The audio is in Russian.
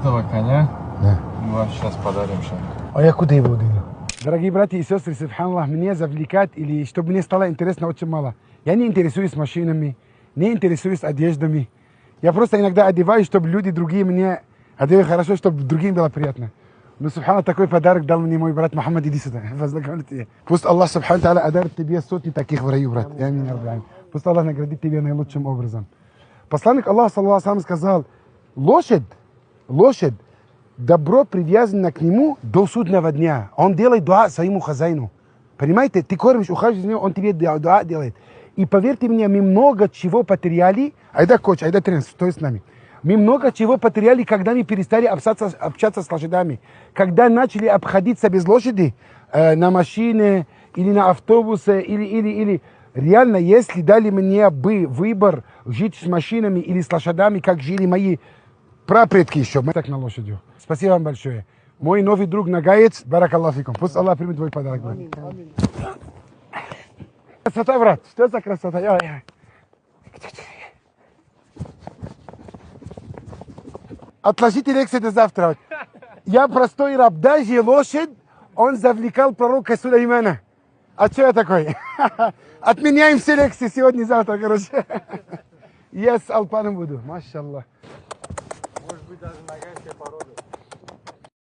этого коня Да. мы вам сейчас подарим что. А я куда его дыну? Дорогие братья и сестры, субханаллах, мне завлекать или чтобы мне стало интересно очень мало. Я не интересуюсь машинами, не интересуюсь одеждами. Я просто иногда одеваюсь, чтобы люди другие мне одевали хорошо, чтобы другим было приятно. Но, субханаллах, такой подарок дал мне мой брат Мухаммад, иди сюда. Пусть Аллах, субхану тааля, одарит тебе сотни таких в раю, брат. Аминь, я рабби. Пусть Аллах наградит тебя наилучшим образом. Посланник Аллаха, саллаллаху алейхи, сказал, лошадь, добро привязано к нему до судного дня. Он делает дуа своему хозяину. Понимаете, ты кормишь, ухаживаешь за него, он тебе дуа делает. И поверьте мне, мы много чего потеряли, айда коч, айда тренер, стой с нами. Мы много чего потеряли, когда мы перестали общаться с лошадями. Когда начали обходиться без лошади на машине или на автобусе, или. Реально, если дали мне бы выбор жить с машинами или с лошадями, как жили мои прапредки еще, мы так на лошадью. Спасибо вам большое. Мой новый друг Нагаец, баракаллаху фикум. Пусть Аллах примет твой подарок. Красота, брат. Что за красота? Отложите лекцию до завтра. Я простой раб. Даже лошадь, он завлекал пророка Сулеймана. А что я такой? Отменяем все лекции сегодня и завтра, короче. Я с Алпаном буду. Машаллах. Может быть даже нога себе порой.